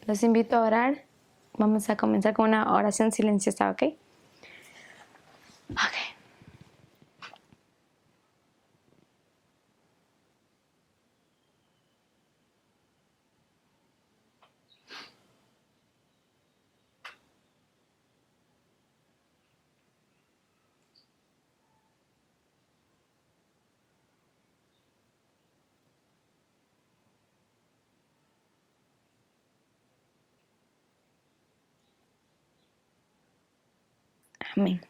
Los invito a orar. Vamos a comenzar con una oración silenciosa, ¿ok? Ok. Amén.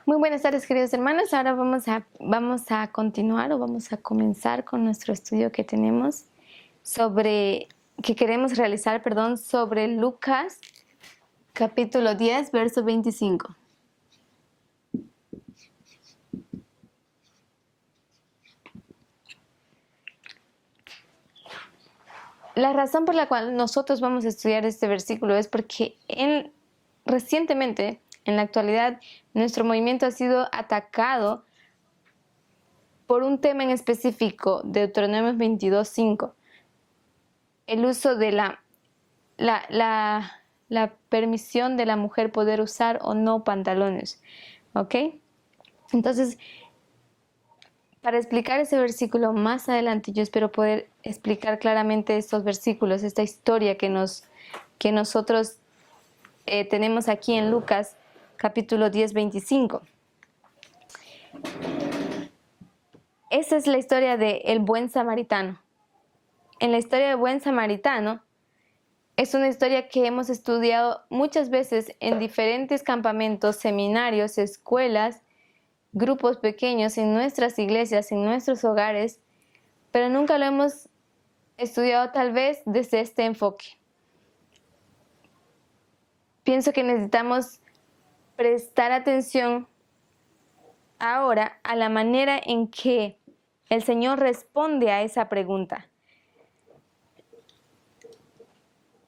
Muy buenas tardes, queridos hermanos. Ahora vamos a continuar o vamos a comenzar con nuestro estudio que tenemos queremos realizar, sobre Lucas, capítulo 10, verso 25. La razón por la cual nosotros vamos a estudiar este versículo es porque recientemente, en la actualidad, nuestro movimiento ha sido atacado por un tema en específico, Deuteronomio 22:5. El uso de la permisión de la mujer poder usar o no pantalones, ¿ok? Entonces, para explicar ese versículo más adelante, yo espero poder explicar claramente estos versículos, esta historia que nosotros tenemos aquí en Lucas, capítulo 10, 25. Esa es la historia del buen samaritano. En la historia del buen samaritano, es una historia que hemos estudiado muchas veces en diferentes campamentos, seminarios, escuelas, grupos pequeños, en nuestras iglesias, en nuestros hogares, pero nunca lo hemos estudiado tal vez desde este enfoque. Pienso que necesitamos prestar atención ahora a la manera en que el Señor responde a esa pregunta.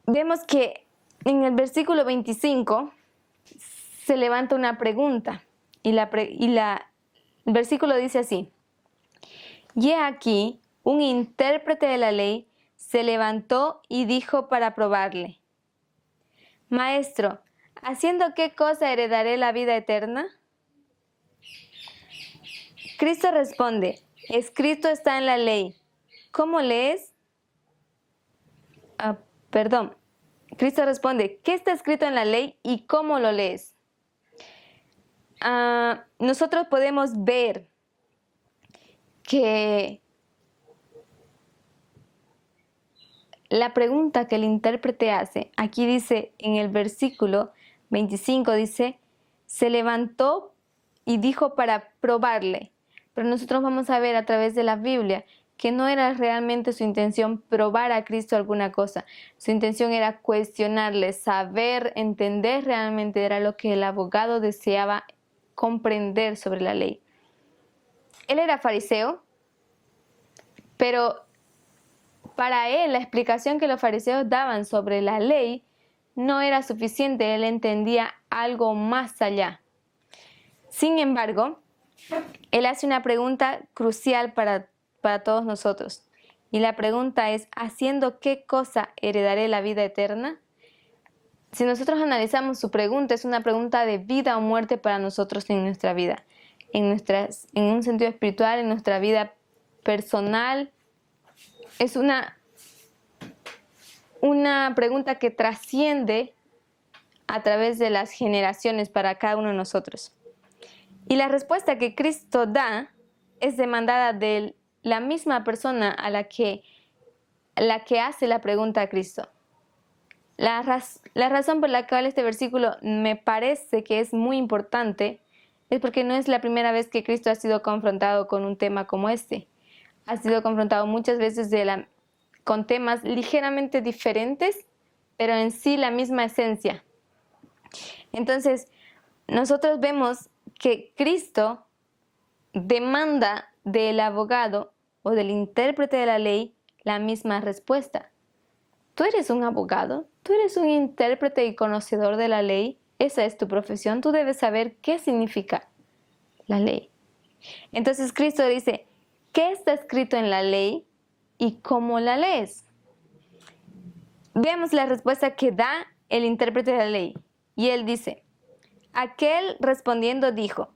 Vemos que en el versículo 25 se levanta una pregunta y el versículo dice así: y he aquí, un intérprete de la ley se levantó y dijo para probarle: Maestro, ¿haciendo qué cosa heredaré la vida eterna? Cristo responde: escrito está en la ley. ¿Cómo lees? Cristo responde: ¿qué está escrito en la ley y cómo lo lees? Nosotros podemos ver que la pregunta que el intérprete hace, aquí dice en el versículo 25, dice, se levantó y dijo para probarle. Pero nosotros vamos a ver a través de la Biblia que no era realmente su intención probar a Cristo alguna cosa. Su intención era cuestionarle, saber, entender realmente era lo que el abogado deseaba comprender sobre la ley. Él era fariseo, pero para él la explicación que los fariseos daban sobre la ley no era suficiente. Él entendía algo más allá. Sin embargo, él hace una pregunta crucial para todos nosotros. Y la pregunta es: ¿haciendo qué cosa heredaré la vida eterna? Si nosotros analizamos su pregunta, es una pregunta de vida o muerte para nosotros en nuestra vida, en un sentido espiritual, en nuestra vida personal. Es una pregunta que trasciende a través de las generaciones para cada uno de nosotros. Y la respuesta que Cristo da es demandada de la misma persona a la que hace la pregunta a Cristo. La razón por la cual este versículo me parece que es muy importante es porque no es la primera vez que Cristo ha sido confrontado con un tema como este. Ha sido confrontado muchas veces con temas ligeramente diferentes, pero en sí la misma esencia. Entonces, nosotros vemos que Cristo demanda del abogado o del intérprete de la ley la misma respuesta. ¿Tú eres un abogado? ¿Tú eres un intérprete y conocedor de la ley? Esa es tu profesión. Tú debes saber qué significa la ley. Entonces Cristo dice: ¿qué está escrito en la ley? ¿y cómo la lees? Veamos la respuesta que da el intérprete de la ley. Y él dice, aquel respondiendo dijo,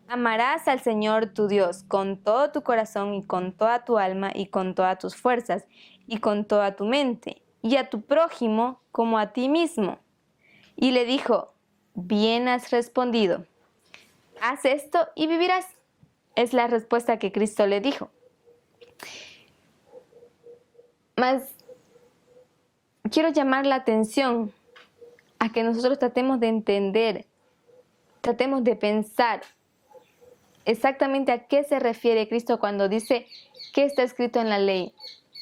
amarás al Señor tu Dios con todo tu corazón y con toda tu alma y con todas tus fuerzas y con toda tu mente, y a tu prójimo como a ti mismo. Y le dijo, bien has respondido, haz esto y vivirás. Es la respuesta que Cristo le dijo. Mas quiero llamar la atención a que nosotros tratemos de entender, tratemos de pensar exactamente a qué se refiere Cristo cuando dice qué está escrito en la ley.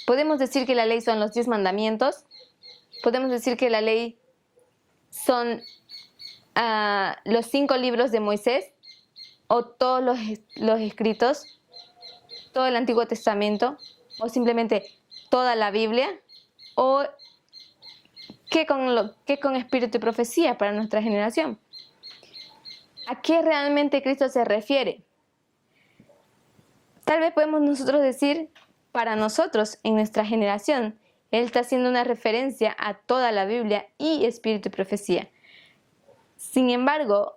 ¿Podemos decir que la ley son los 10 mandamientos? ¿Podemos decir que la ley son los 5 libros de Moisés? ¿O todos los escritos? ¿Todo el Antiguo Testamento? ¿O simplemente toda la Biblia? ¿O qué con espíritu y profecía para nuestra generación? ¿A qué realmente Cristo se refiere? Tal vez podemos nosotros decir, para nosotros, en nuestra generación, Él está haciendo una referencia a toda la Biblia y espíritu y profecía. Sin embargo,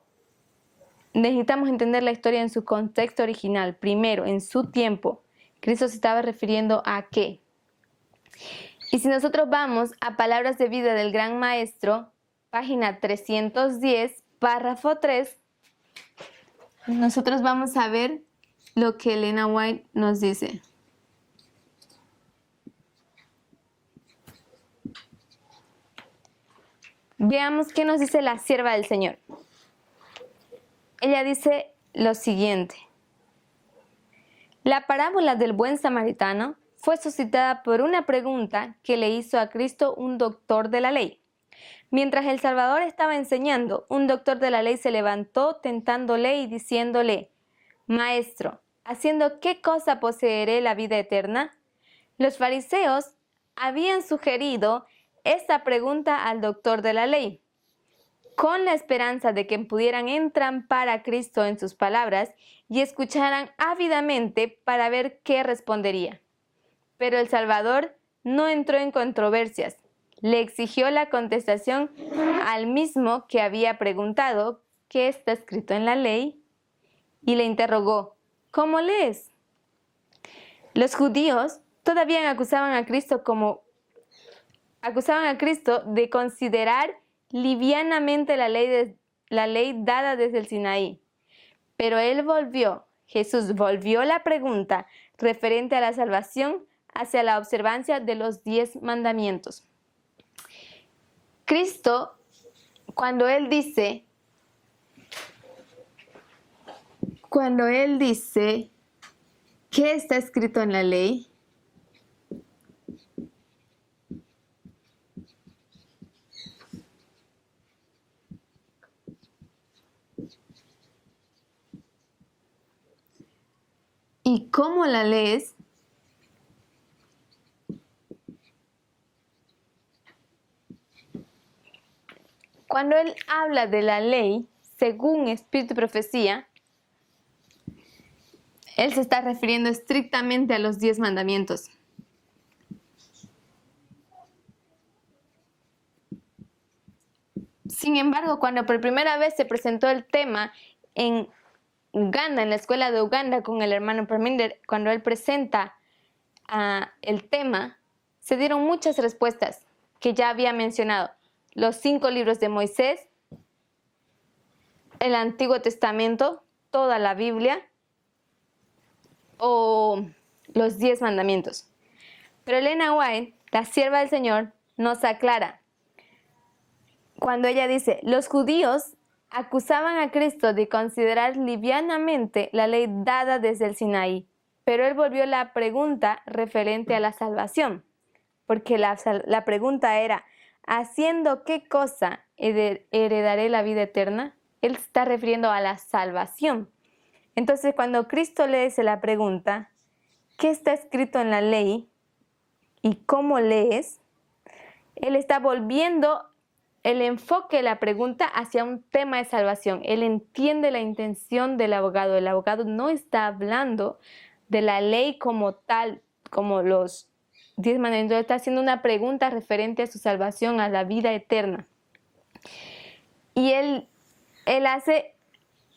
necesitamos entender la historia en su contexto original. Primero, en su tiempo, Cristo se estaba refiriendo a qué. Y si nosotros vamos a Palabras de Vida del Gran Maestro, página 310, párrafo 3, nosotros vamos a ver lo que Elena White nos dice. Veamos qué nos dice la sierva del Señor. Ella dice lo siguiente. La parábola del buen samaritano fue suscitada por una pregunta que le hizo a Cristo un doctor de la ley. Mientras el Salvador estaba enseñando, un doctor de la ley se levantó tentándole y diciéndole, Maestro, ¿haciendo qué cosa poseeré la vida eterna? Los fariseos habían sugerido esta pregunta al doctor de la ley, con la esperanza de que pudieran entrampar a Cristo en sus palabras y escucharan ávidamente para ver qué respondería. Pero el Salvador no entró en controversias. Le exigió la contestación al mismo que había preguntado qué está escrito en la ley y le interrogó, ¿cómo lees? Los judíos todavía acusaban a Cristo de considerar livianamente la ley dada desde el Sinaí. Pero Jesús volvió la pregunta referente a la salvación hacia la observancia de los 10 mandamientos. Cristo, cuando Él dice, ¿qué está escrito en la ley? ¿Y cómo la lees? Cuando Él habla de la ley, según Espíritu y Profecía, Él se está refiriendo estrictamente a los 10 mandamientos. Sin embargo, cuando por primera vez se presentó el tema en Uganda, en la escuela de Uganda, con el hermano Parminder, cuando él presenta el tema, se dieron muchas respuestas que ya había mencionado. Los 5 libros de Moisés, el Antiguo Testamento, toda la Biblia o los 10 mandamientos. Pero Elena White, la sierva del Señor, nos aclara. Cuando ella dice, los judíos acusaban a Cristo de considerar livianamente la ley dada desde el Sinaí, pero Él volvió la pregunta referente a la salvación, porque la pregunta era, ¿haciendo qué cosa heredaré la vida eterna? Él está refiriendo a la salvación. Entonces, cuando Cristo le hace la pregunta, ¿qué está escrito en la ley y cómo lees? Él está volviendo el enfoque de la pregunta hacia un tema de salvación. Él entiende la intención del abogado. El abogado no está hablando de la ley como tal, como los 10 mandamientos, está haciendo una pregunta referente a su salvación, a la vida eterna. Y él hace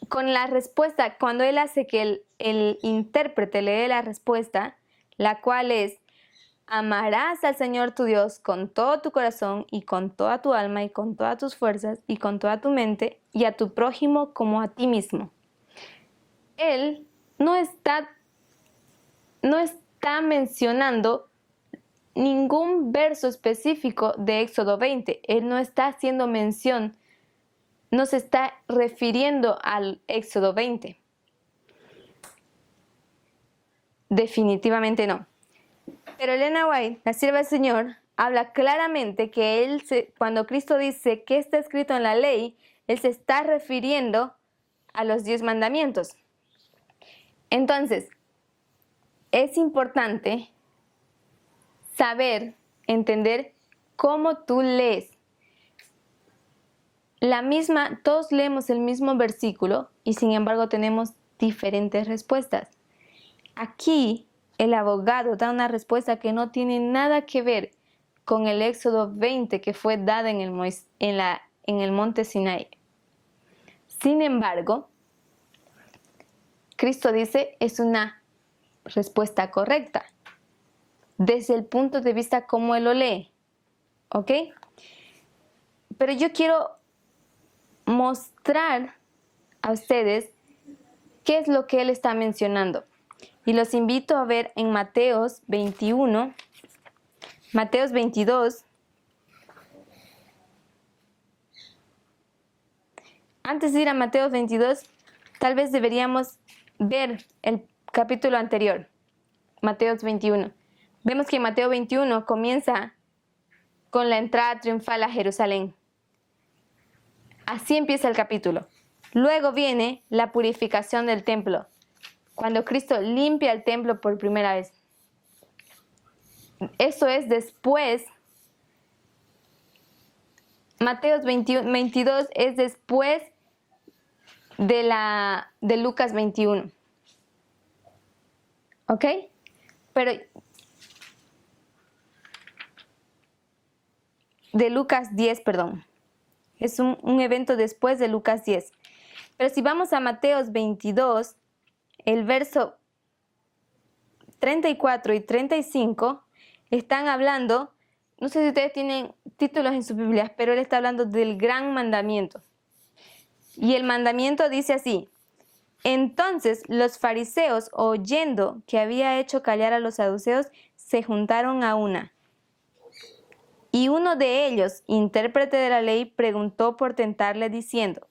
con la respuesta, cuando él hace que el intérprete le dé la respuesta, la cual es: amarás al Señor tu Dios con todo tu corazón y con toda tu alma y con todas tus fuerzas y con toda tu mente, y a tu prójimo como a ti mismo. Él no está mencionando ningún verso específico de Éxodo 20. Él no está haciendo mención, no se está refiriendo al Éxodo 20. Definitivamente no. Pero Elena White, la sierva del Señor, habla claramente que cuando Cristo dice que está escrito en la ley, Él se está refiriendo a los 10 mandamientos. Entonces, es importante saber, entender cómo tú lees. Todos leemos el mismo versículo y sin embargo tenemos diferentes respuestas. Aquí el abogado da una respuesta que no tiene nada que ver con el Éxodo 20 que fue dada en el monte Sinai. Sin embargo, Cristo dice es una respuesta correcta desde el punto de vista como él lo lee. ¿Ok? Pero yo quiero mostrar a ustedes qué es lo que él está mencionando. Y los invito a ver en Mateos 21, Mateos 22. Antes de ir a Mateos 22, tal vez deberíamos ver el capítulo anterior, Mateos 21. Vemos que Mateo 21 comienza con la entrada triunfal a Jerusalén. Así empieza el capítulo. Luego viene la purificación del templo, cuando Cristo limpia el templo por primera vez. Eso es después. Mateos 22 es después de Lucas 21. ¿Ok? Pero de Lucas 10, perdón. Es un evento después de Lucas 10. Pero si vamos a Mateos 22, el verso 34 y 35 están hablando, no sé si ustedes tienen títulos en sus Biblias, pero él está hablando del gran mandamiento. Y el mandamiento dice así: entonces los fariseos, oyendo que había hecho callar a los saduceos, se juntaron a una. Y uno de ellos, intérprete de la ley, preguntó por tentarle diciendo.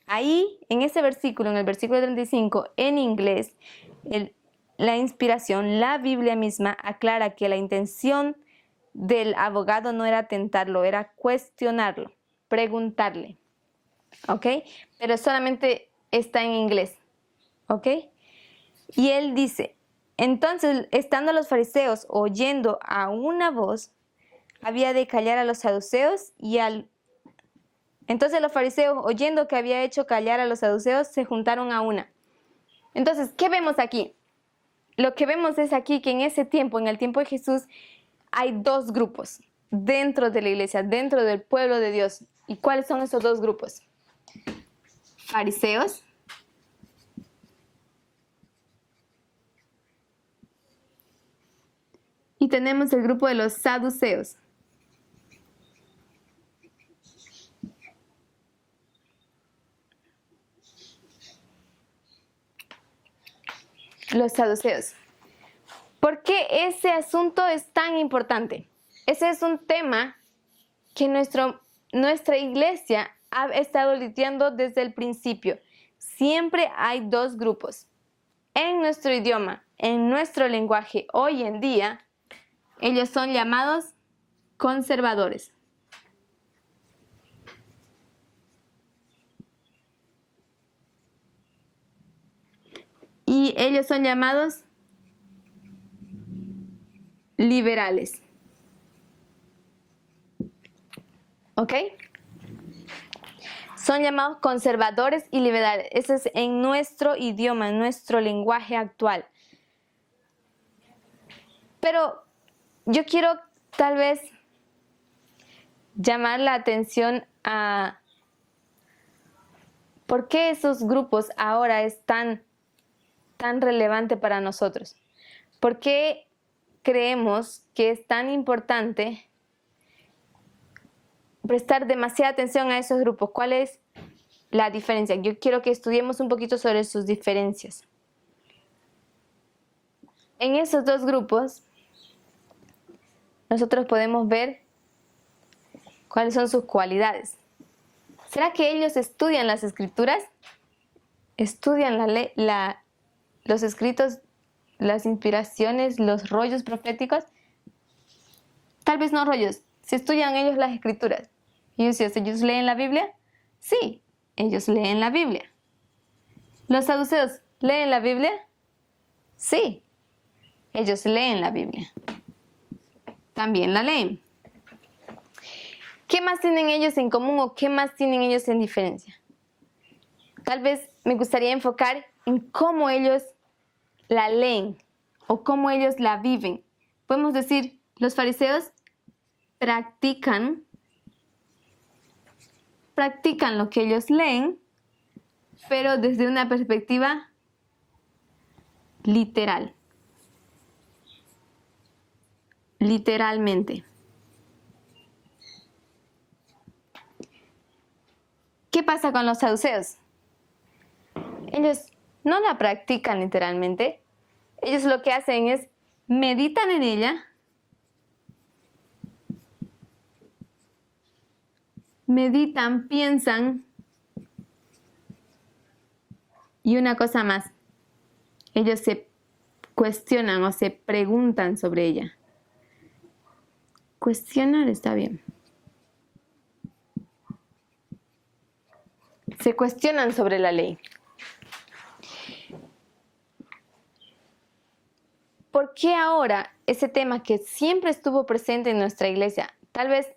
Ahí, en ese versículo, en el versículo 35, en inglés, la inspiración, la Biblia misma aclara que la intención del abogado no era tentarlo, era cuestionarlo, preguntarle. ¿Ok? Pero solamente está en inglés. ¿Ok? Y él dice, entonces, estando los fariseos oyendo a una voz, había de callar a los saduceos Entonces los fariseos, oyendo que había hecho callar a los saduceos, se juntaron a una. Entonces, ¿qué vemos aquí? Lo que vemos es aquí que en ese tiempo, en el tiempo de Jesús, hay dos grupos dentro de la iglesia, dentro del pueblo de Dios. ¿Y cuáles son esos dos grupos? Fariseos y tenemos el grupo de los saduceos. Los saduceos. ¿Por qué ese asunto es tan importante? Ese es un tema que nuestra iglesia ha estado lidiando desde el principio. Siempre hay dos grupos. En nuestro idioma, en nuestro lenguaje hoy en día, ellos son llamados conservadores. Y ellos son llamados liberales. ¿Ok? Son llamados conservadores y liberales. Eso es en nuestro idioma, en nuestro lenguaje actual. Pero yo quiero tal vez llamar la atención a por qué esos grupos ahora es tan relevante para nosotros. ¿Por qué creemos que es tan importante prestar demasiada atención a esos grupos? ¿Cuál es la diferencia? Yo quiero que estudiemos un poquito sobre sus diferencias. En esos dos grupos, nosotros podemos ver cuáles son sus cualidades. ¿Será que ellos estudian las escrituras? ¿Estudian los escritos, las inspiraciones, los rollos proféticos? Tal vez no rollos. ¿Se estudian ellos las escrituras? ¿Ellos leen la Biblia? Sí, ellos leen la Biblia. ¿Los saduceos leen la Biblia? Sí, ellos leen la Biblia. También la leen. ¿Qué más tienen ellos en común o qué más tienen ellos en diferencia? Tal vez me gustaría enfocar en cómo ellos la leen o cómo ellos la viven. Podemos decir, los fariseos practican lo que ellos leen, pero desde una perspectiva literal. Literalmente. ¿Qué pasa con los saduceos? Ellos no la practican literalmente. Ellos lo que hacen es meditan en ella, meditan, piensan, y una cosa más, ellos se cuestionan o se preguntan sobre ella. Cuestionar está bien. Se cuestionan sobre la ley. ¿Por qué ahora ese tema que siempre estuvo presente en nuestra iglesia, tal vez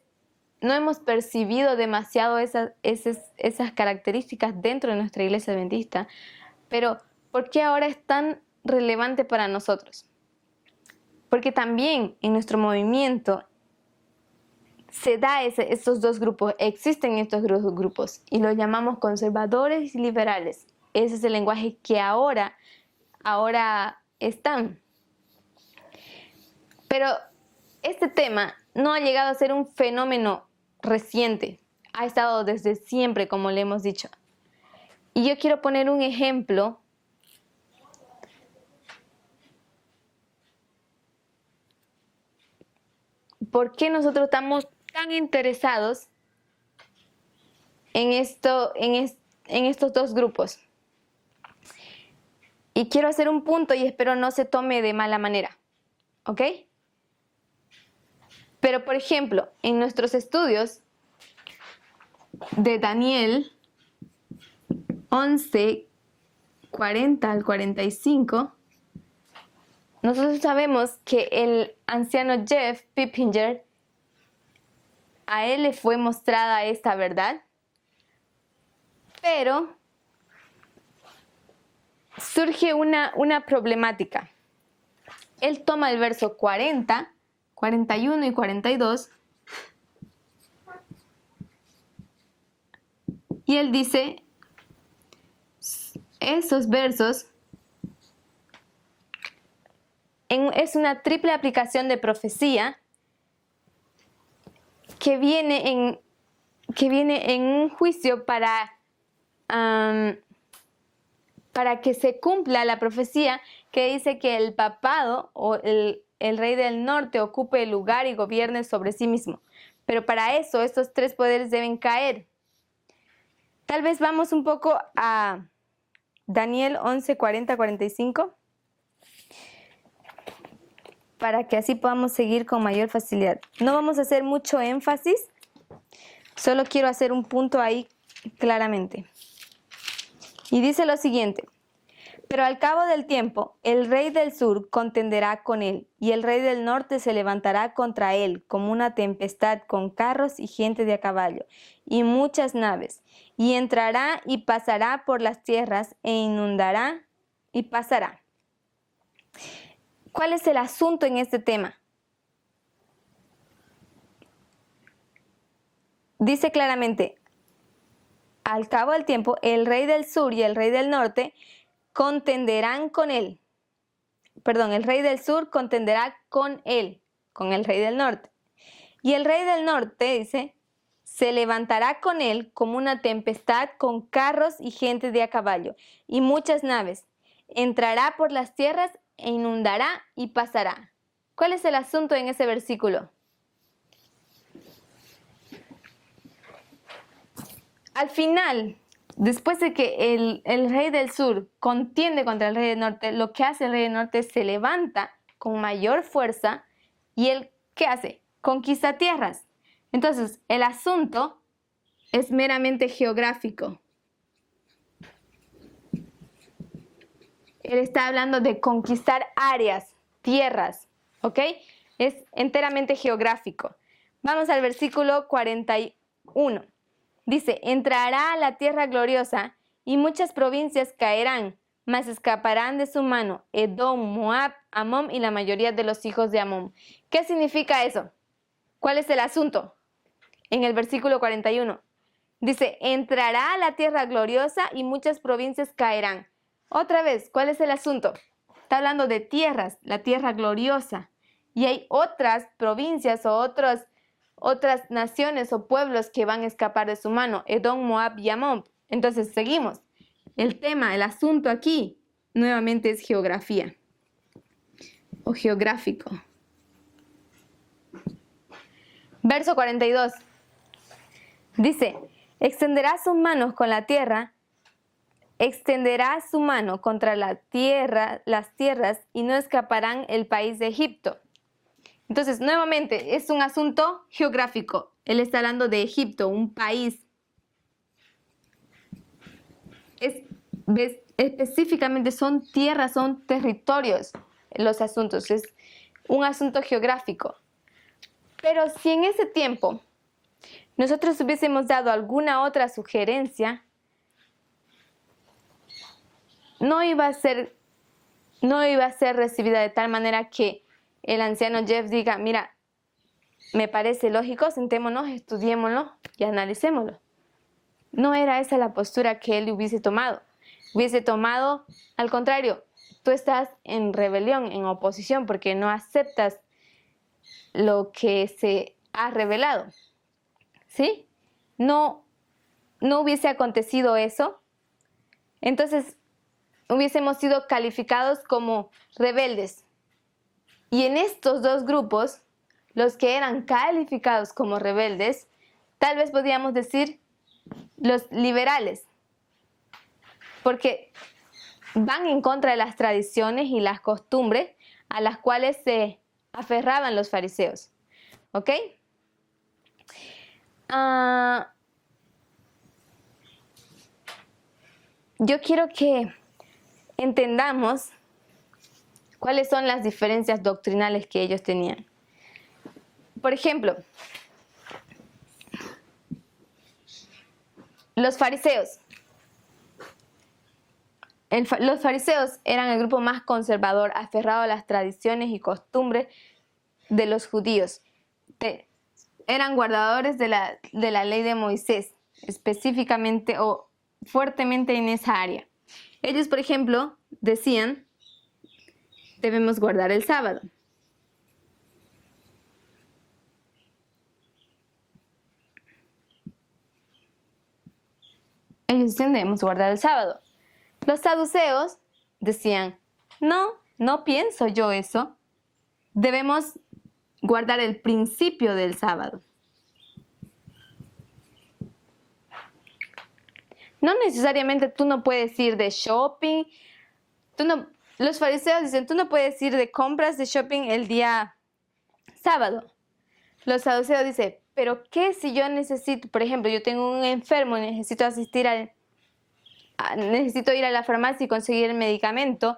no hemos percibido demasiado esas características dentro de nuestra iglesia adventista, pero ¿por qué ahora es tan relevante para nosotros? Porque también en nuestro movimiento se da estos dos grupos, existen estos grupos y los llamamos conservadores y liberales. Ese es el lenguaje que ahora están. Pero este tema no ha llegado a ser un fenómeno reciente, ha estado desde siempre, como le hemos dicho. Y yo quiero poner un ejemplo por qué nosotros estamos tan interesados en estos dos grupos. Y quiero hacer un punto y espero no se tome de mala manera, ¿ok? Pero, por ejemplo, en nuestros estudios de Daniel 11, 40 al 45, nosotros sabemos que el anciano Jeff Pippinger, a él le fue mostrada esta verdad, pero surge una problemática. Él toma el verso 40, 41 y 42 y él dice, esos versos es una triple aplicación de profecía que viene en un juicio para que se cumpla la profecía que dice que el papado o el rey del norte ocupe el lugar y gobierne sobre sí mismo. Pero para eso estos tres poderes deben caer. Tal vez vamos un poco a Daniel 11, 40, 45 para que así podamos seguir con mayor facilidad. No vamos a hacer mucho énfasis, solo quiero hacer un punto ahí claramente. Y dice lo siguiente, pero al cabo del tiempo, el rey del sur contenderá con él, y el rey del norte se levantará contra él, como una tempestad con carros y gente de a caballo, y muchas naves, y entrará y pasará por las tierras, e inundará y pasará. ¿Cuál es el asunto en este tema? dice claramente, al cabo del tiempo, el rey del sur y el rey del norte contenderán con él. Perdón, el rey del sur contenderá con él, con el rey del norte. Y el rey del norte, dice, se levantará con él como una tempestad con carros y gente de a caballo y muchas naves. Entrará por las tierras e inundará y pasará. ¿Cuál es el asunto en ese versículo? Al final, después de que el rey del sur contiende contra el rey del norte, lo que hace el rey del norte es se levanta con mayor fuerza y él, ¿qué hace? Conquista tierras. Entonces, el asunto es meramente geográfico. Él está hablando de conquistar áreas, tierras, ¿ok? Es enteramente geográfico. Vamos al versículo 41. Dice, entrará a la tierra gloriosa y muchas provincias caerán, mas escaparán de su mano Edom, Moab, Amón y la mayoría de los hijos de Amón. ¿Qué significa eso? ¿Cuál es el asunto? En el versículo 41. Dice, entrará a la tierra gloriosa y muchas provincias caerán. Otra vez, ¿cuál es el asunto? Está hablando de tierras, la tierra gloriosa. Y hay otras provincias o otras naciones o pueblos que van a escapar de su mano, Edom, Moab y Amón. Entonces, seguimos. El tema, el asunto aquí, nuevamente es geografía o geográfico. Verso 42. Dice, extenderá sus manos con la tierra, extenderá su mano contra la tierra, las tierras, y no escaparán el país de Egipto. Entonces, nuevamente, es un asunto geográfico. Él está hablando de Egipto, un país. Específicamente son tierras, son territorios los asuntos. Es un asunto geográfico. Pero si en ese tiempo nosotros hubiésemos dado alguna otra sugerencia, no iba a ser recibida de tal manera que el anciano Jeff diga, mira, me parece lógico, sentémonos, estudiémoslo y analicémoslo. No era esa la postura que él hubiese tomado. Hubiese tomado, al contrario, tú estás en rebelión, en oposición, porque no aceptas lo que se ha revelado. ¿Sí? No hubiese acontecido eso. Entonces, hubiésemos sido calificados como rebeldes. Y en estos dos grupos, los que eran calificados como rebeldes, tal vez podríamos decir los liberales, porque van en contra de las tradiciones y las costumbres a las cuales se aferraban los fariseos. ¿Ok? Yo quiero que entendamos cuáles son las diferencias doctrinales que ellos tenían. Por ejemplo, los fariseos. Los fariseos eran el grupo más conservador, aferrado a las tradiciones y costumbres de los judíos. Eran guardadores de la ley de Moisés, específicamente o fuertemente en esa área. Ellos, por ejemplo, decían, debemos guardar el sábado. Ellos decían, debemos guardar el sábado. Los saduceos decían, no pienso yo eso. Debemos guardar el principio del sábado. No necesariamente tú no puedes ir de shopping. Los fariseos dicen, tú no puedes ir de compras, de shopping el día sábado. Los saduceos dicen, pero ¿qué si yo necesito? Por ejemplo, yo tengo un enfermo y necesito necesito ir a la farmacia y conseguir el medicamento.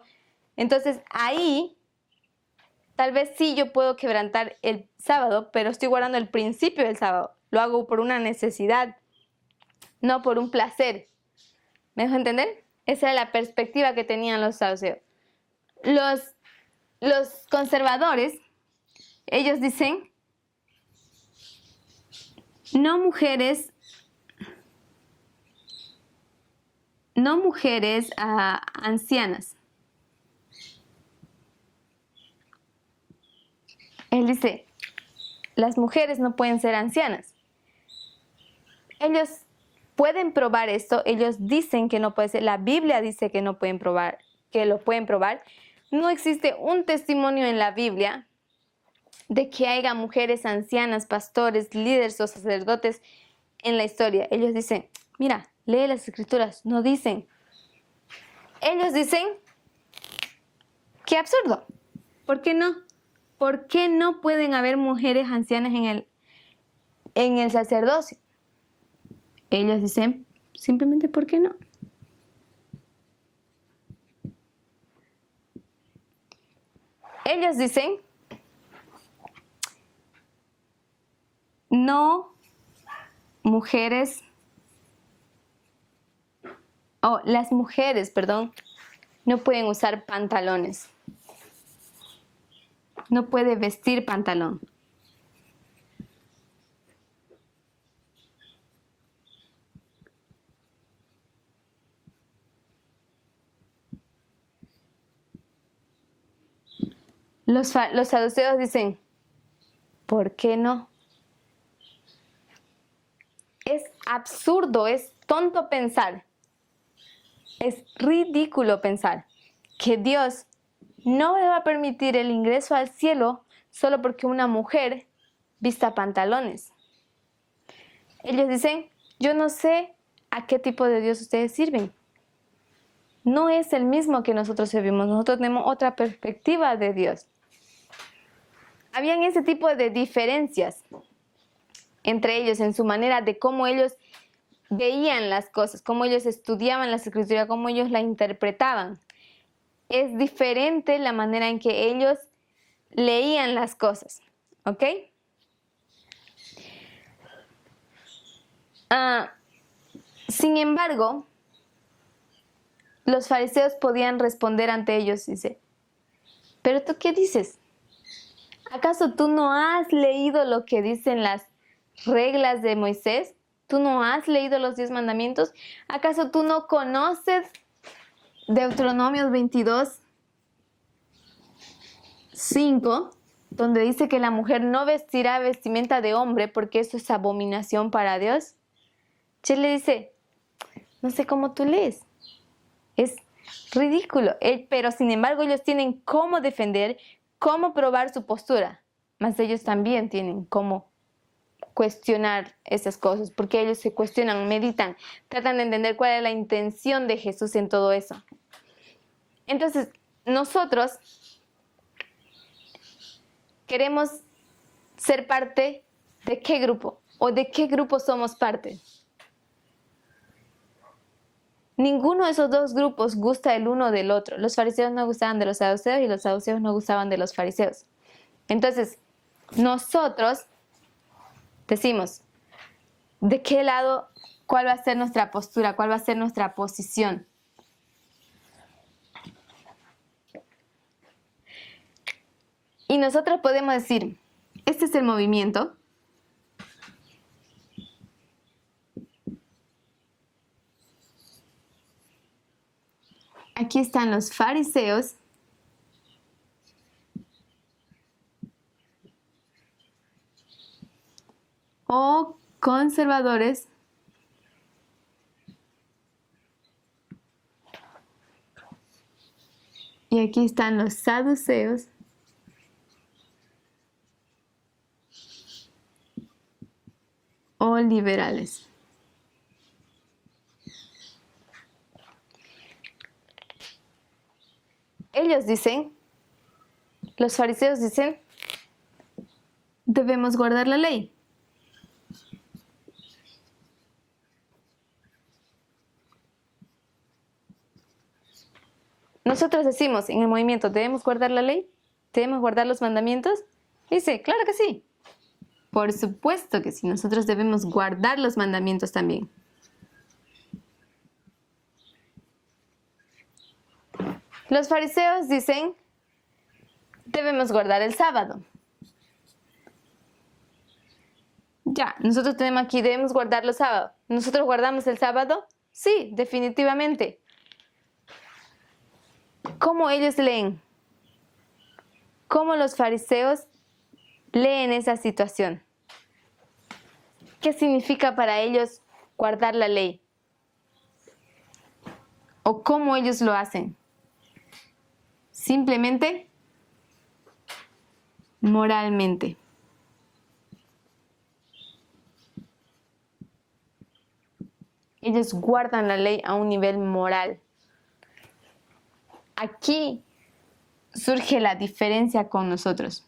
Entonces ahí tal vez sí yo puedo quebrantar el sábado, pero estoy guardando el principio del sábado. Lo hago por una necesidad, no por un placer. ¿Me dejo entender? Esa era la perspectiva que tenían los saduceos. Los conservadores, ellos dicen no mujeres ancianas. Él dice, las mujeres no pueden ser ancianas. Ellos pueden probar esto, ellos dicen que no puede ser, la Biblia dice que no pueden probar, que lo pueden probar. No existe un testimonio en la Biblia de que haya mujeres ancianas, pastores, líderes o sacerdotes en la historia. Ellos dicen, mira, lee las escrituras, no dicen. Ellos dicen, qué absurdo, ¿por qué no? ¿Por qué no pueden haber mujeres ancianas en el sacerdocio? Ellos dicen, simplemente, ¿por qué no? Ellos dicen, no mujeres, las mujeres, perdón, no pueden usar pantalones. No puede vestir pantalón. Los saduceos dicen, ¿por qué no? Es absurdo, es tonto pensar, es ridículo pensar que Dios no le va a permitir el ingreso al cielo solo porque una mujer vista pantalones. Ellos dicen, yo no sé a qué tipo de Dios ustedes sirven. No es el mismo que nosotros servimos, nosotros tenemos otra perspectiva de Dios. Habían ese tipo de diferencias entre ellos en su manera de cómo ellos veían las cosas, cómo ellos estudiaban las escrituras, cómo ellos la interpretaban. Es diferente la manera en que ellos leían las cosas, ¿ok? Sin embargo, los fariseos podían responder ante ellos, dice, ¿pero tú qué dices? ¿Acaso tú no has leído lo que dicen las reglas de Moisés? ¿Tú no has leído los 10 mandamientos? ¿Acaso tú no conoces Deuteronomios 22, 5, donde dice que la mujer no vestirá vestimenta de hombre porque eso es abominación para Dios? Él le dice, no sé cómo tú lees. Es ridículo. Pero sin embargo ellos tienen cómo defender, cómo probar su postura. Mas ellos también tienen cómo cuestionar esas cosas, porque ellos se cuestionan, meditan, tratan de entender cuál es la intención de Jesús en todo eso. Entonces, nosotros queremos ser parte de qué grupo o de qué grupo somos parte. Ninguno de esos dos grupos gusta el uno del otro. Los fariseos no gustaban de los saduceos y los saduceos no gustaban de los fariseos. Entonces, nosotros decimos, ¿de qué lado, cuál va a ser nuestra postura, cuál va a ser nuestra posición? Y nosotros podemos decir, este es el movimiento. Aquí están los fariseos. O conservadores. Y aquí están los saduceos. O liberales. Ellos dicen, los fariseos dicen, debemos guardar la ley. Nosotros decimos en el movimiento, ¿debemos guardar la ley? ¿Debemos guardar los mandamientos? Dice, claro que sí. Por supuesto que sí, nosotros debemos guardar los mandamientos también. Los fariseos dicen, debemos guardar el sábado. Ya, nosotros tenemos aquí, debemos guardar los sábados. ¿Nosotros guardamos el sábado? Sí, definitivamente. ¿Cómo ellos leen? ¿Cómo los fariseos leen esa situación? ¿Qué significa para ellos guardar la ley? ¿O cómo ellos lo hacen? Simplemente moralmente. Ellos guardan la ley a un nivel moral. Aquí surge la diferencia con nosotros.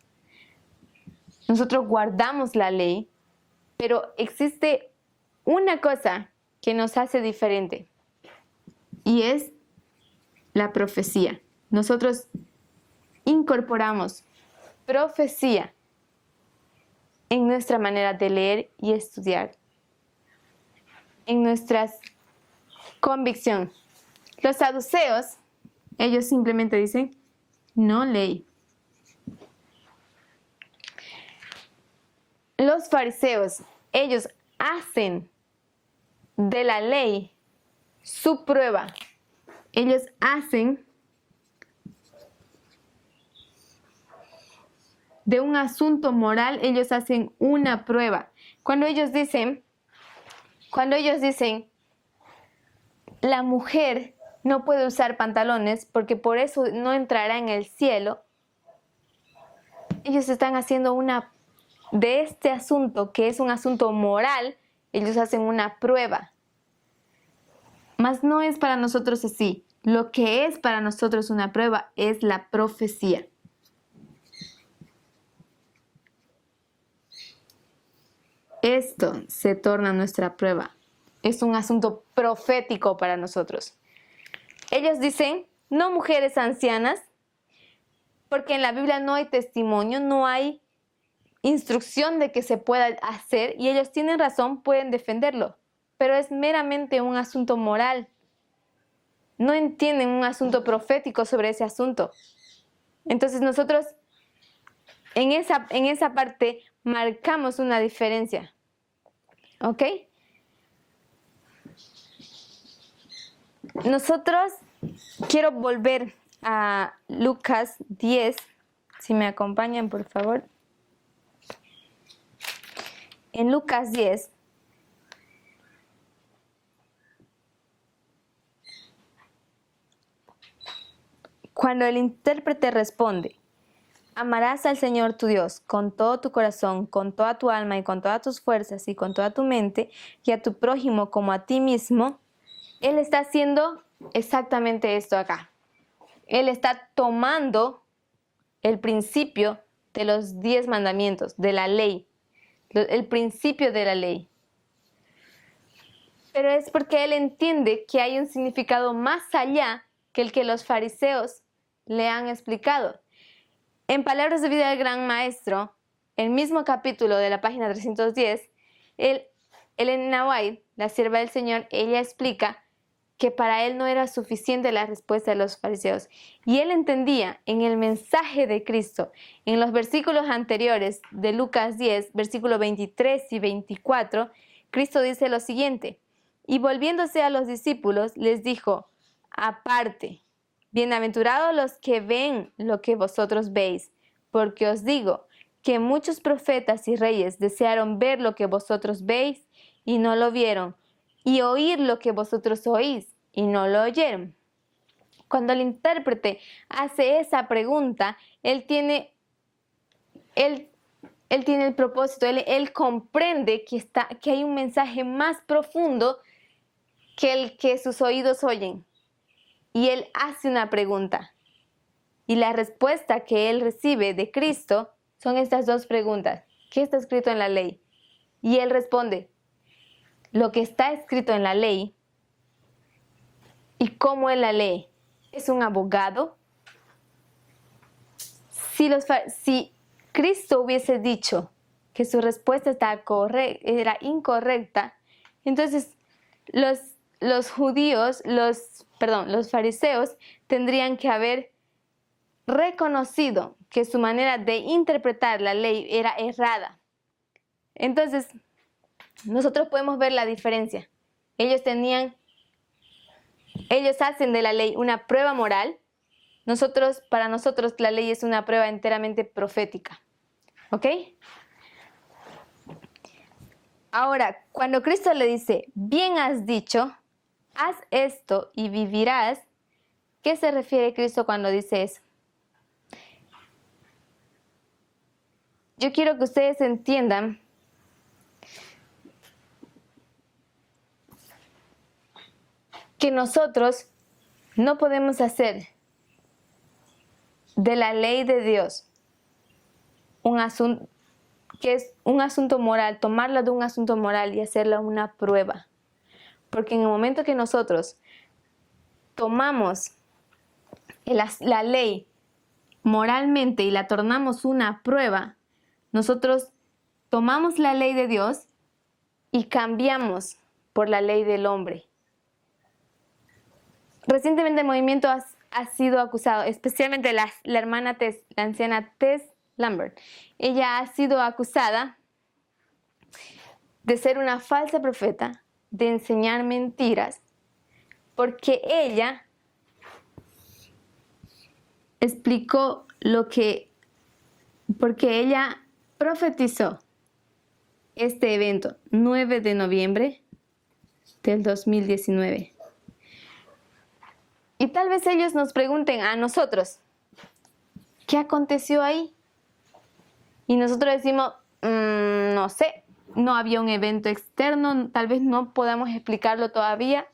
Nosotros guardamos la ley, pero existe una cosa que nos hace diferente y es la profecía. Nosotros incorporamos profecía en nuestra manera de leer y estudiar, en nuestra convicción. Los saduceos, ellos simplemente dicen, no ley. Los fariseos, ellos hacen de la ley su prueba. Ellos hacen de un asunto moral, ellos hacen una prueba. Cuando ellos dicen, la mujer no puede usar pantalones porque por eso no entrará en el cielo, ellos están haciendo de este asunto, que es un asunto moral, ellos hacen una prueba. Mas no es para nosotros así. Lo que es para nosotros una prueba es la profecía. Esto se torna nuestra prueba. Es un asunto profético para nosotros. Ellos dicen, no mujeres ancianas, porque en la Biblia no hay testimonio, no hay instrucción de que se pueda hacer, y ellos tienen razón, pueden defenderlo, pero es meramente un asunto moral. No entienden un asunto profético sobre ese asunto. Entonces nosotros en esa parte marcamos una diferencia. ¿Ok? Nosotros, quiero volver a Lucas 10, si me acompañan por favor. En Lucas 10, cuando el intérprete responde, amarás al Señor tu Dios con todo tu corazón, con toda tu alma y con todas tus fuerzas y con toda tu mente, y a tu prójimo como a ti mismo, Él está haciendo exactamente esto acá. Él está tomando el principio de los 10 mandamientos, de la ley, el principio de la ley. Pero es porque Él entiende que hay un significado más allá que el que los fariseos le han explicado. En Palabras de Vida del Gran Maestro, el mismo capítulo de la página 310, Elena White, la sierva del Señor, ella explica que para él no era suficiente la respuesta de los fariseos. Y él entendía en el mensaje de Cristo, en los versículos anteriores de Lucas 10, versículos 23 y 24, Cristo dice lo siguiente, y volviéndose a los discípulos, les dijo, aparte, bienaventurados los que ven lo que vosotros veis, porque os digo que muchos profetas y reyes desearon ver lo que vosotros veis y no lo vieron, y oír lo que vosotros oís y no lo oyeron. Cuando el intérprete hace esa pregunta, él tiene el propósito, él comprende que hay un mensaje más profundo que el que sus oídos oyen. Y él hace una pregunta. Y la respuesta que él recibe de Cristo son estas dos preguntas. ¿Qué está escrito en la ley? Y él responde, lo que está escrito en la ley. ¿Y cómo él la lee? ¿Es un abogado? Si Cristo hubiese dicho que su respuesta era incorrecta, entonces los fariseos tendrían que haber reconocido que su manera de interpretar la ley era errada. Entonces, nosotros podemos ver la diferencia. Ellos hacen de la ley una prueba moral. Para nosotros la ley es una prueba enteramente profética. ¿Ok? Ahora, cuando Cristo le dice, bien has dicho, haz esto y vivirás, ¿qué se refiere Cristo cuando dice eso? Yo quiero que ustedes entiendan que nosotros no podemos hacer de la ley de Dios un asunto que es un asunto moral, tomarla de un asunto moral y hacerla una prueba. Porque en el momento que nosotros tomamos la ley moralmente y la tornamos una prueba, nosotros tomamos la ley de Dios y cambiamos por la ley del hombre. Recientemente el movimiento ha sido acusado, especialmente la hermana Tess, la anciana Tess Lambert. Ella ha sido acusada de ser una falsa profeta, de enseñar mentiras, porque ella explicó porque ella profetizó este evento 9 de noviembre del 2019. Y tal vez ellos nos pregunten a nosotros, ¿qué aconteció ahí? Y nosotros decimos, no sé, no había un evento externo, tal vez no podamos explicarlo todavía.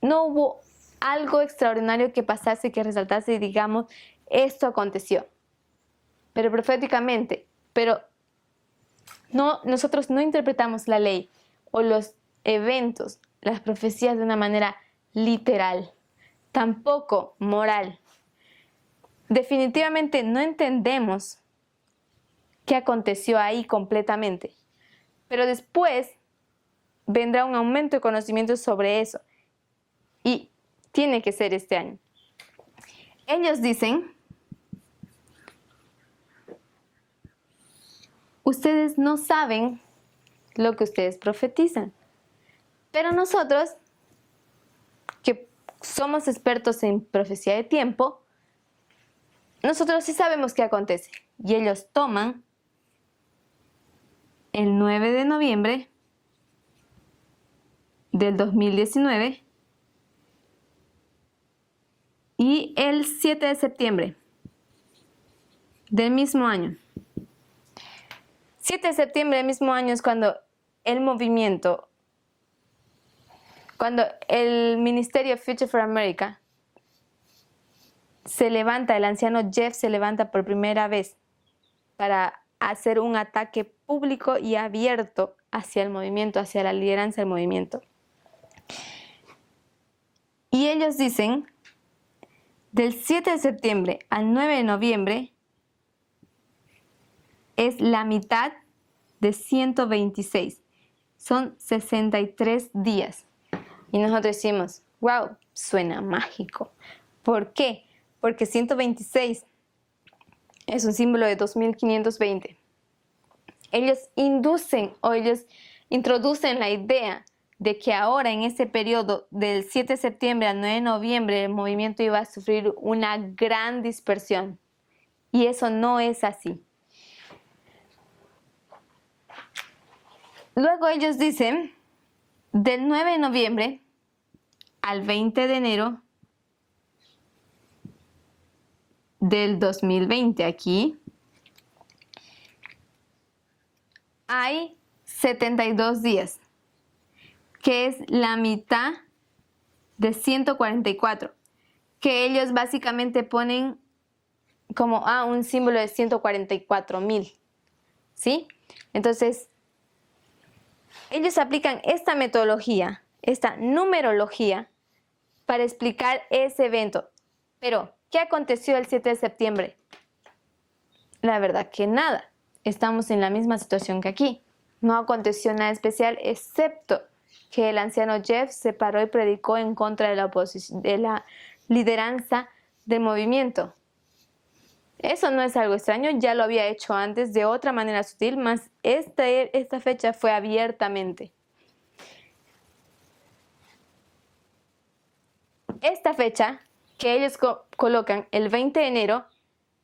No hubo algo extraordinario que pasase, que resaltase y digamos, esto aconteció. Pero proféticamente, nosotros no interpretamos la ley o los eventos, las profecías de una manera literal, tampoco moral. Definitivamente no entendemos qué aconteció ahí completamente, pero después vendrá un aumento de conocimiento sobre eso y tiene que ser este año. Ellos dicen, ustedes no saben lo que ustedes profetizan, pero nosotros, que somos expertos en profecía de tiempo, nosotros sí sabemos qué acontece. Y ellos toman el 9 de noviembre del 2019 y el 7 de septiembre del mismo año. 7 de septiembre del mismo año es cuando el ministerio Future for America se levanta, el anciano Jeff se levanta por primera vez para hacer un ataque público y abierto hacia el movimiento, hacia la lideranza del movimiento. Y ellos dicen, del 7 de septiembre al 9 de noviembre es la mitad de 126. Son 63 días. Y nosotros decimos, wow, suena mágico. ¿Por qué? Porque 126 es un símbolo de 2520. Ellos introducen la idea de que ahora en ese periodo del 7 de septiembre al 9 de noviembre el movimiento iba a sufrir una gran dispersión. Y eso no es así. Luego ellos dicen, del 9 de noviembre al 20 de enero del 2020, aquí hay 72 días, que es la mitad de 144, que ellos básicamente ponen como un símbolo de 144,000, ¿sí? Entonces, ellos aplican esta metodología, esta numerología, para explicar ese evento. Pero, ¿qué aconteció el 7 de septiembre? La verdad que nada. Estamos en la misma situación que aquí. No aconteció nada especial, excepto que el anciano Jeff se paró y predicó en contra de la lideranza del movimiento. Eso no es algo extraño, ya lo había hecho antes de otra manera sutil, mas esta fecha fue abiertamente. Esta fecha que ellos colocan, el 20 de enero,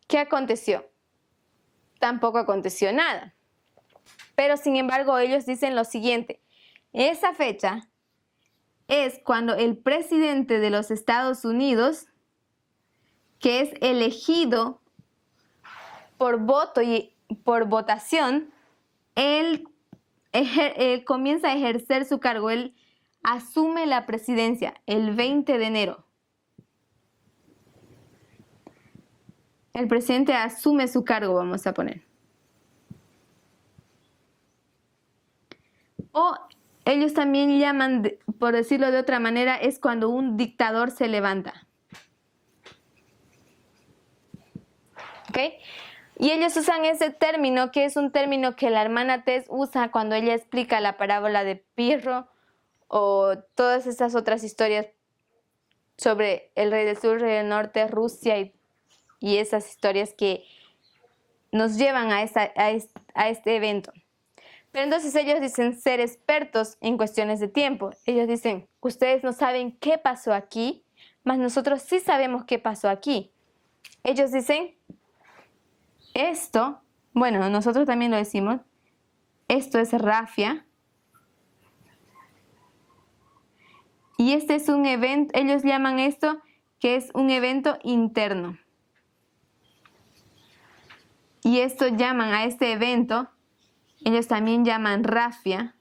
¿qué aconteció? Tampoco aconteció nada. Pero sin embargo ellos dicen lo siguiente: esa fecha es cuando el presidente de los Estados Unidos, que es elegido por voto y por votación, él comienza a ejercer su cargo, él asume la presidencia el 20 de enero. El presidente asume su cargo, vamos a poner. O ellos también llaman, por decirlo de otra manera, es cuando un dictador se levanta. ¿Ok? Y ellos usan ese término, que es un término que la hermana Tess usa cuando ella explica la parábola de Pirro o todas esas otras historias sobre el rey del sur, rey del norte, Rusia y esas historias que nos llevan a este evento. Pero entonces ellos dicen ser expertos en cuestiones de tiempo. Ellos dicen, ustedes no saben qué pasó aquí, mas nosotros sí sabemos qué pasó aquí. Ellos dicen, esto, bueno, nosotros también lo decimos, esto es rafia. Y este es un evento, ellos llaman esto que es un evento interno. Y esto llaman a este evento, ellos también llaman rafia,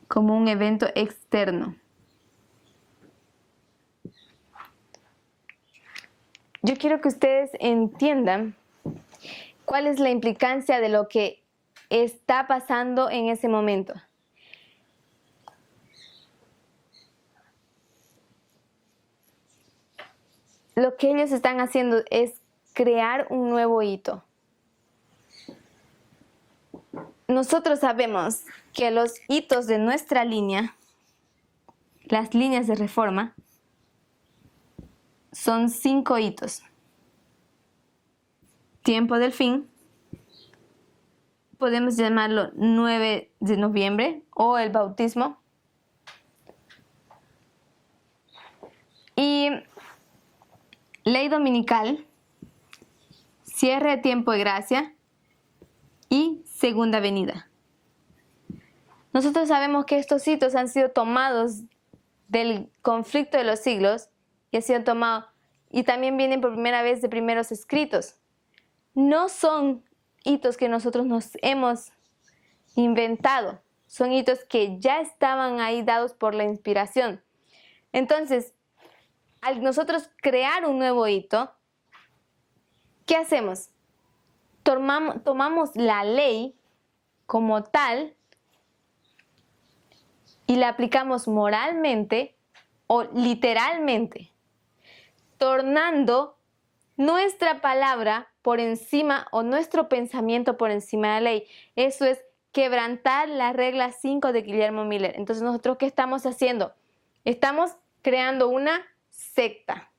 como un evento externo. Yo quiero que ustedes entiendan cuál es la implicancia de lo que está pasando en ese momento. Lo que ellos están haciendo es crear un nuevo hito. Nosotros sabemos que los hitos de nuestra línea, las líneas de reforma, son 5 hitos. Tiempo del fin, podemos llamarlo 9 de noviembre o el bautismo. Y ley dominical, cierre de tiempo de gracia y segunda venida. Nosotros sabemos que estos hitos han sido tomados del conflicto de los siglos y han sido tomados y también vienen por primera vez de primeros escritos. No son hitos que nosotros nos hemos inventado, son hitos que ya estaban ahí dados por la inspiración. Entonces, al nosotros crear un nuevo hito, ¿qué hacemos? Tomamos la ley como tal y la aplicamos moralmente o literalmente, tornando nuestra palabra por encima o nuestro pensamiento por encima de la ley. Eso es quebrantar la regla 5 de Guillermo Miller. Entonces, ¿nosotros qué estamos haciendo? Estamos creando una secta.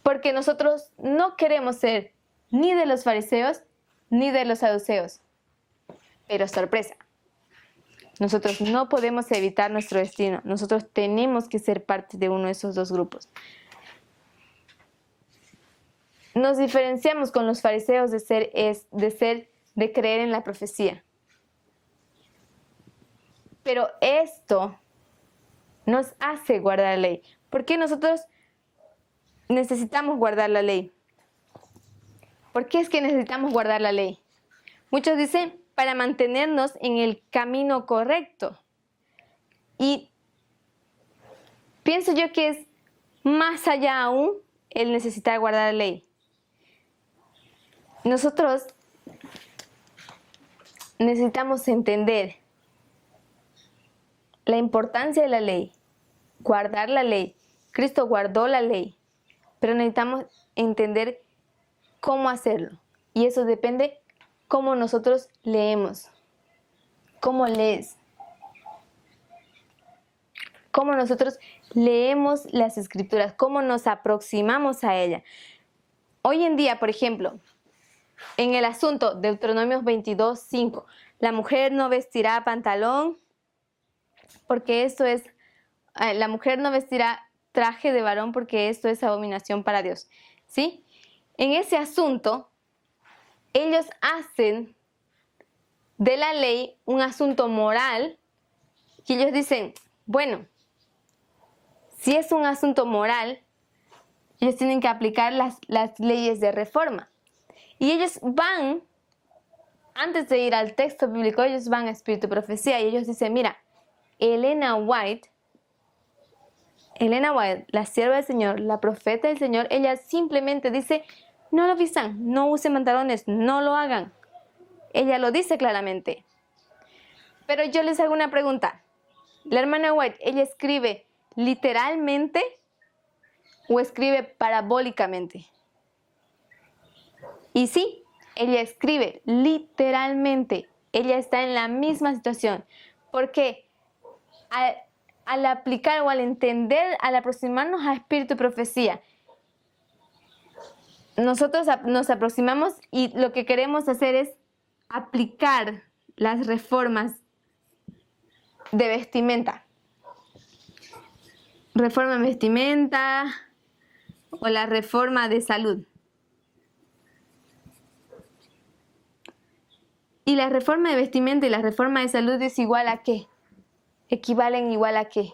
Porque nosotros no queremos ser ni de los fariseos ni de los saduceos. Pero sorpresa, nosotros no podemos evitar nuestro destino. Nosotros tenemos que ser parte de uno de esos dos grupos. Nos diferenciamos con los fariseos de creer en la profecía. Pero esto nos hace guardar la ley. ¿Por qué nosotros necesitamos guardar la ley? ¿Por qué es que necesitamos guardar la ley? Muchos dicen para mantenernos en el camino correcto. Y pienso yo que es más allá aún el necesitar guardar la ley. Nosotros necesitamos entender la importancia de la ley, guardar la ley. Cristo guardó la ley, pero necesitamos entender cómo hacerlo. Y eso depende cómo nosotros leemos. ¿Cómo lees? Cómo nosotros leemos las Escrituras, cómo nos aproximamos a ella. Hoy en día, por ejemplo, en el asunto de Deuteronomios 22:5, la mujer no vestirá pantalón, porque esto es, la mujer no vestirá traje de varón, porque esto es abominación para Dios, ¿sí? En ese asunto, ellos hacen de la ley un asunto moral, y ellos dicen, bueno, si es un asunto moral, ellos tienen que aplicar las leyes de reforma. Y ellos van, antes de ir al texto bíblico, ellos van a Espíritu y Profecía, y ellos dicen, mira, Elena White, la sierva del Señor, la profeta del Señor, ella simplemente dice, no lo vistan, no usen pantalones, no lo hagan. Ella lo dice claramente. Pero yo les hago una pregunta. La hermana White, ¿ella escribe literalmente o escribe parabólicamente? Y sí, ella escribe literalmente. Ella está en la misma situación. Porque al aplicar o al entender, al aproximarnos a Espíritu y Profecía, nosotros nos aproximamos y lo que queremos hacer es aplicar las reformas de vestimenta. Reforma de vestimenta o la reforma de salud. Y la reforma de vestimenta y la reforma de salud es igual a ¿qué? Equivalen igual a ¿qué?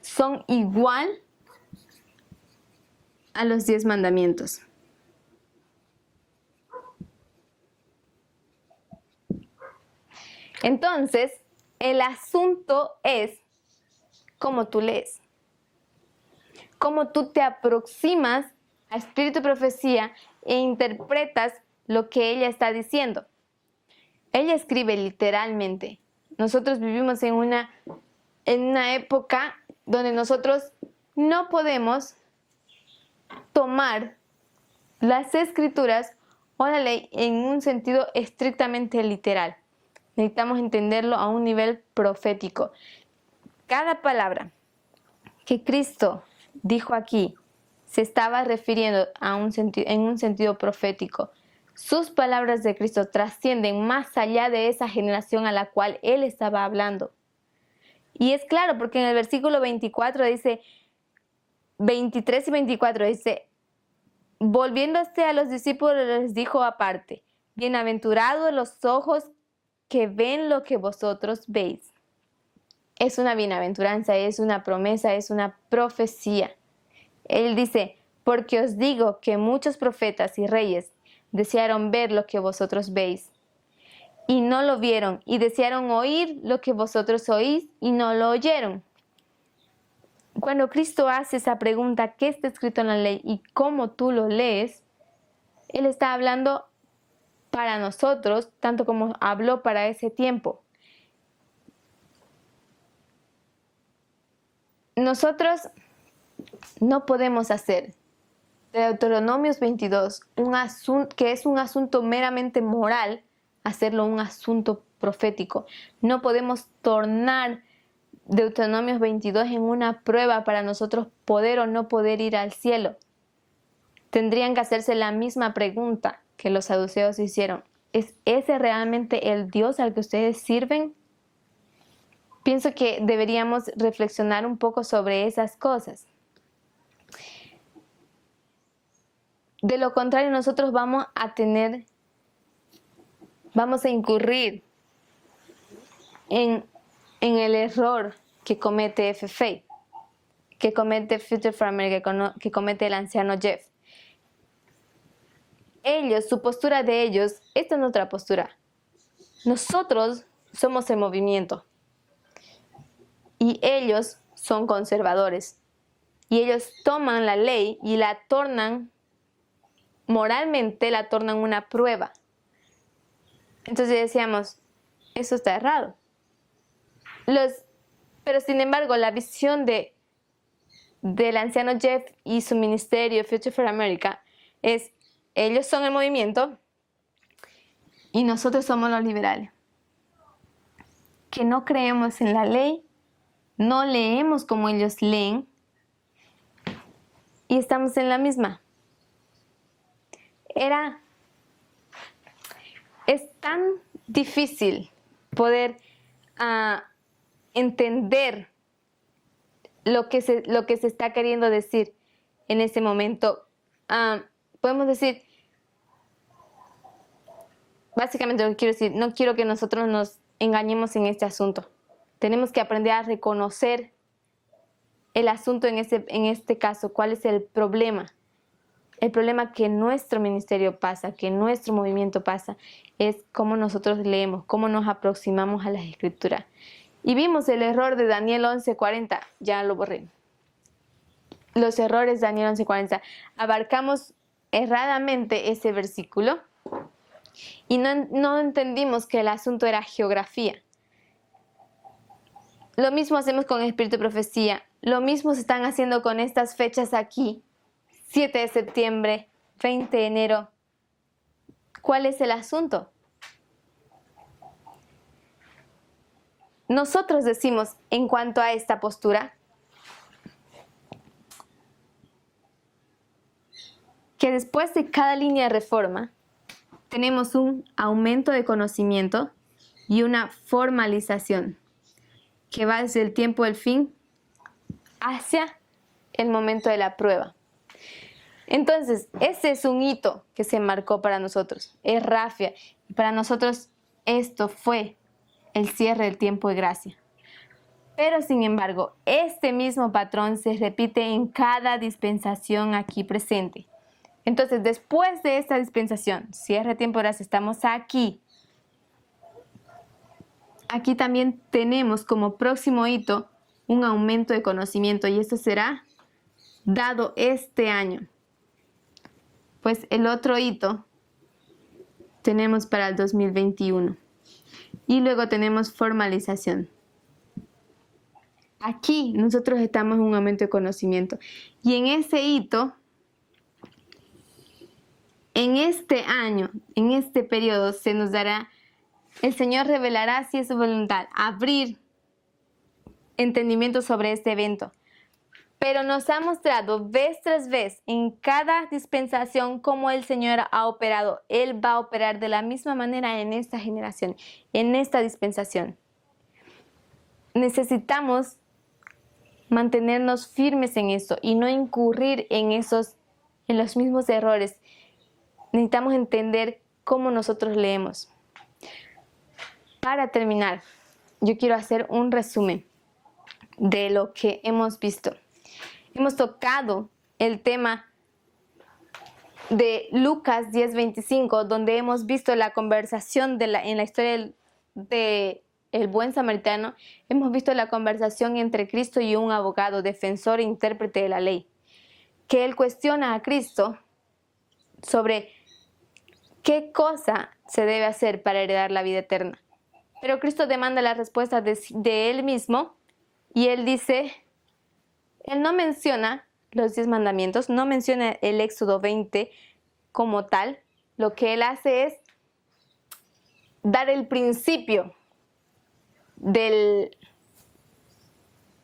Son igual a los 10 mandamientos. Entonces, el asunto es cómo tú lees, cómo tú te aproximas a Espíritu y Profecía e interpretas lo que ella está diciendo. Ella escribe literalmente. Nosotros vivimos en una época donde nosotros no podemos tomar las Escrituras o la ley en un sentido estrictamente literal. Necesitamos entenderlo a un nivel profético. Cada palabra que Cristo dijo aquí se estaba refiriendo en un sentido profético. Sus palabras de Cristo trascienden más allá de esa generación a la cual Él estaba hablando. Y es claro, porque en el versículo 24 dice, 23 y 24 dice, volviéndose a los discípulos les dijo aparte, bienaventurados los ojos que ven lo que vosotros veis. Es una bienaventuranza, es una promesa, es una profecía. Él dice, porque os digo que muchos profetas y reyes desearon ver lo que vosotros veis y no lo vieron, y desearon oír lo que vosotros oís y no lo oyeron. Cuando Cristo hace esa pregunta, ¿qué está escrito en la ley y cómo tú lo lees? Él está hablando para nosotros, tanto como habló para ese tiempo. Nosotros no podemos hacer de Deuteronomios 22 que es un asunto meramente moral, hacerlo un asunto profético. No podemos tornar Deuteronomios 22 en una prueba para nosotros poder o no poder ir al cielo. Tendrían que hacerse la misma pregunta que los saduceos hicieron. ¿Es ese realmente el Dios al que ustedes sirven? Pienso que deberíamos reflexionar un poco sobre esas cosas. De lo contrario, nosotros vamos a incurrir en el error que comete FFA, que comete Future for America, que comete el anciano Jeff. Su postura de ellos, esta es nuestra postura. Nosotros somos el movimiento y ellos son conservadores. Y ellos toman la ley y la tornan, moralmente la tornan una prueba. Entonces decíamos, eso está errado. Pero sin embargo, la visión del anciano Jeff y su ministerio Future for America es, ellos son el movimiento y nosotros somos los liberales, que no creemos en la ley no leemos como ellos leen y estamos en la misma. Es tan difícil poder entender lo que se está queriendo decir en ese momento. Podemos decir, básicamente lo que quiero decir, no quiero que nosotros nos engañemos en este asunto. Tenemos que aprender a reconocer el asunto en este caso, cuál es el problema. El problema que nuestro ministerio pasa, que nuestro movimiento pasa, es cómo nosotros leemos, cómo nos aproximamos a las Escrituras. Y vimos el error de Daniel 11:40, ya lo borré. Los errores de Daniel 11:40. Abarcamos erradamente ese versículo y no entendimos que el asunto era geografía. Lo mismo hacemos con Espíritu de Profecía. Lo mismo se están haciendo con estas fechas aquí. 7 de septiembre, 20 de enero. ¿Cuál es el asunto? Nosotros decimos en cuanto a esta postura que después de cada línea de reforma tenemos un aumento de conocimiento y una formalización que va desde el tiempo del fin hacia el momento de la prueba. Entonces, ese es un hito que se marcó para nosotros, es Rafia, y para nosotros esto fue el cierre del tiempo de gracia. Pero sin embargo, este mismo patrón se repite en cada dispensación aquí presente. Entonces, después de esta dispensación, cierre de tiempo de gracia, estamos aquí. Aquí también tenemos como próximo hito un aumento de conocimiento y esto será dado este año. Pues el otro hito tenemos para el 2021. Y luego tenemos formalización. Aquí nosotros estamos en un aumento de conocimiento. Y en ese hito, en este año, en este periodo, se nos dará, el Señor revelará si es su voluntad, abrir entendimiento sobre este evento. Pero nos ha mostrado vez tras vez en cada dispensación cómo el Señor ha operado. Él va a operar de la misma manera en esta generación, en esta dispensación. Necesitamos mantenernos firmes en eso y no incurrir en los mismos errores. Necesitamos entender cómo nosotros leemos. Para terminar, yo quiero hacer un resumen de lo que hemos visto. Hemos tocado el tema de Lucas 10:25, donde hemos visto la conversación en la historia de el buen samaritano. Hemos visto la conversación entre Cristo y un abogado, defensor e intérprete de la ley, que él cuestiona a Cristo sobre qué cosa se debe hacer para heredar la vida eterna. Pero Cristo demanda la respuesta de él mismo y él dice... Él no menciona los 10 mandamientos, no menciona el Éxodo 20 como tal. Lo que él hace es dar el principio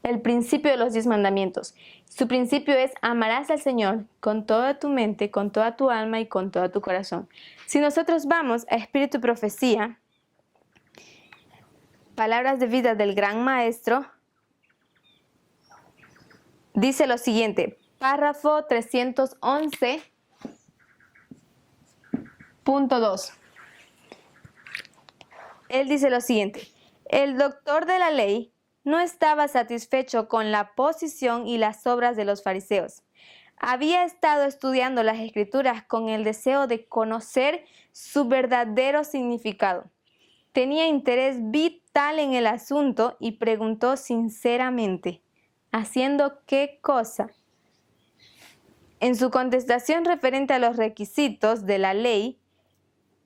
el principio de los 10 mandamientos. Su principio es: amarás al Señor con toda tu mente, con toda tu alma y con todo tu corazón. Si nosotros vamos a Espíritu y Profecía, palabras de vida del Gran Maestro, dice lo siguiente, párrafo 311.2. Él dice lo siguiente: el doctor de la ley no estaba satisfecho con la posición y las obras de los fariseos. Había estado estudiando las Escrituras con el deseo de conocer su verdadero significado. Tenía interés vital en el asunto y preguntó sinceramente: ¿haciendo qué cosa? En su contestación referente a los requisitos de la ley,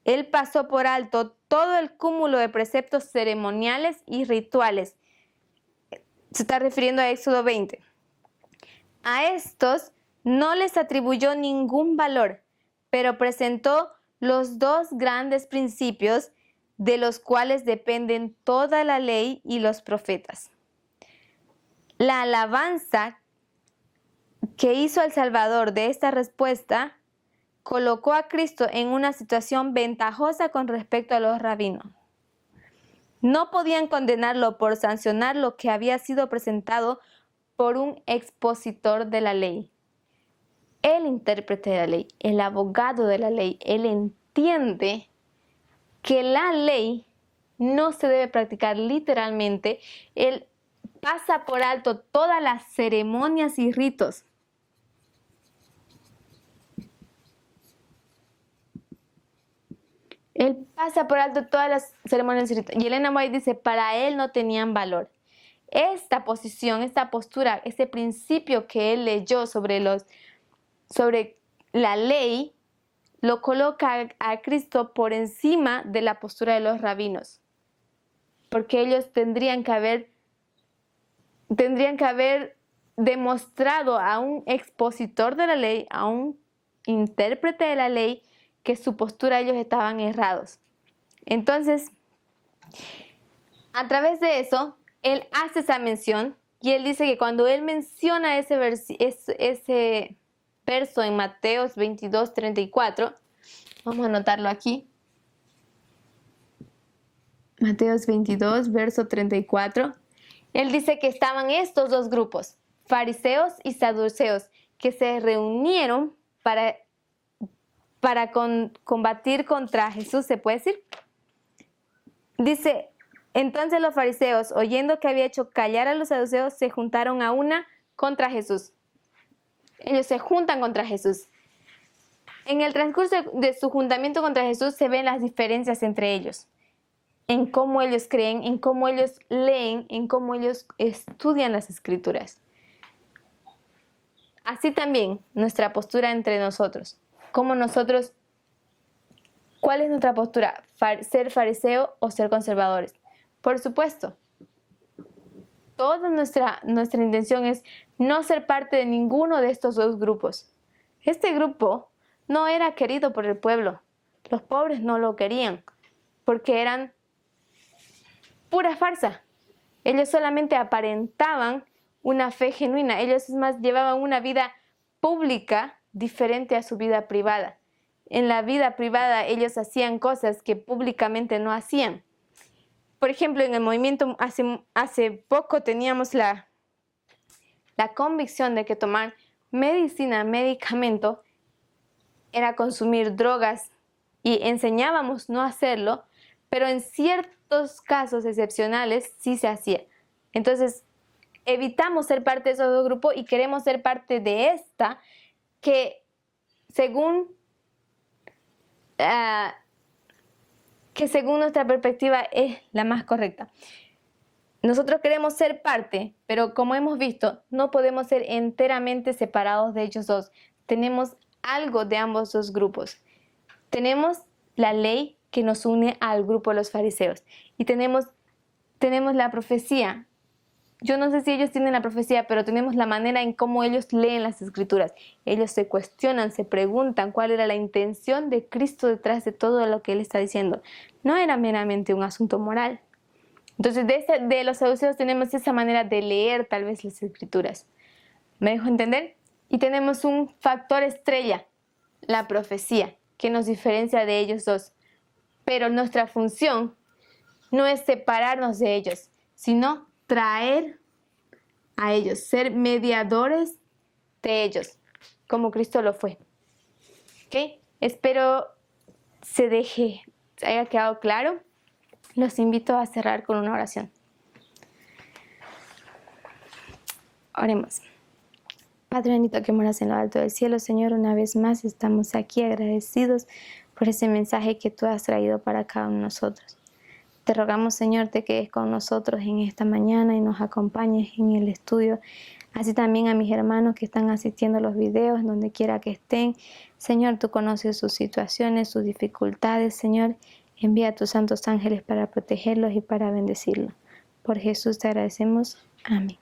él pasó por alto todo el cúmulo de preceptos ceremoniales y rituales. Se está refiriendo a Éxodo 20. A estos no les atribuyó ningún valor, pero presentó los dos grandes principios de los cuales dependen toda la ley y los profetas. la alabanza que hizo el Salvador de esta respuesta colocó a Cristo en una situación ventajosa con respecto a los rabinos. No podían condenarlo por sancionar lo que había sido presentado por un expositor de la ley. El intérprete de la ley, el abogado de la ley, él entiende que la ley no se debe practicar literalmente. Él pasa por alto todas las ceremonias y ritos. Él pasa por alto todas las ceremonias y ritos. Y Elena White dice, para él no tenían valor. Esta posición, esta postura, este principio que él leyó sobre la ley, lo coloca a Cristo por encima de la postura de los rabinos. Porque ellos tendrían que haber demostrado a un expositor de la ley, a un intérprete de la ley, que su postura ellos estaban errados. Entonces, a través de eso, él hace esa mención y él dice que cuando él menciona ese verso en Mateos 22:34, vamos a anotarlo aquí. Mateos 22, verso 34. Él dice que estaban estos dos grupos, fariseos y saduceos, que se reunieron para combatir contra Jesús, ¿se puede decir? Dice, entonces los fariseos, oyendo que había hecho callar a los saduceos, se juntaron a una contra Jesús. Ellos se juntan contra Jesús. En el transcurso de su juntamiento contra Jesús se ven las diferencias entre ellos, en cómo ellos creen, en cómo ellos leen, en cómo ellos estudian las Escrituras. Así también nuestra postura entre nosotros. ¿Cuál es nuestra postura? ¿Ser fariseo o ser conservadores? Por supuesto, toda nuestra intención es no ser parte de ninguno de estos dos grupos. Este grupo no era querido por el pueblo. Los pobres no lo querían porque eran pura farsa. Ellos solamente aparentaban una fe genuina. Ellos, es más, llevaban una vida pública diferente a su vida privada. En la vida privada ellos hacían cosas que públicamente no hacían. Por ejemplo, en el movimiento hace poco teníamos la convicción de que tomar medicamento, era consumir drogas y enseñábamos no hacerlo, pero en ciertos casos excepcionales sí se hacía. Entonces, evitamos ser parte de esos dos grupos y queremos ser parte de esta que según nuestra perspectiva es la más correcta. Nosotros queremos ser parte, pero como hemos visto, no podemos ser enteramente separados de ellos dos. Tenemos algo de ambos dos grupos. Tenemos la ley que nos une al grupo de los fariseos y tenemos la profecía. Yo no sé si ellos tienen la profecía, pero tenemos la manera en cómo ellos leen las Escrituras. Ellos se cuestionan, se preguntan cuál era la intención de Cristo detrás de todo lo que Él está diciendo. No era meramente un asunto moral. Entonces, de los saduceos tenemos esa manera de leer tal vez las Escrituras. ¿Me dejo entender? Y tenemos un factor estrella, la profecía, que nos diferencia de ellos dos. Pero nuestra función no es separarnos de ellos, sino traer a ellos, ser mediadores de ellos, como Cristo lo fue. ¿Ok? Espero se haya quedado claro. Los invito a cerrar con una oración. Oremos. Padre bendito que moras en lo alto del cielo, Señor, una vez más estamos aquí agradecidos por ese mensaje que tú has traído para cada uno de nosotros. Te rogamos, Señor, te quedes con nosotros en esta mañana y nos acompañes en el estudio. Así también a mis hermanos que están asistiendo a los videos, donde quiera que estén. Señor, tú conoces sus situaciones, sus dificultades. Señor, envía a tus santos ángeles para protegerlos y para bendecirlos. Por Jesús te agradecemos. Amén.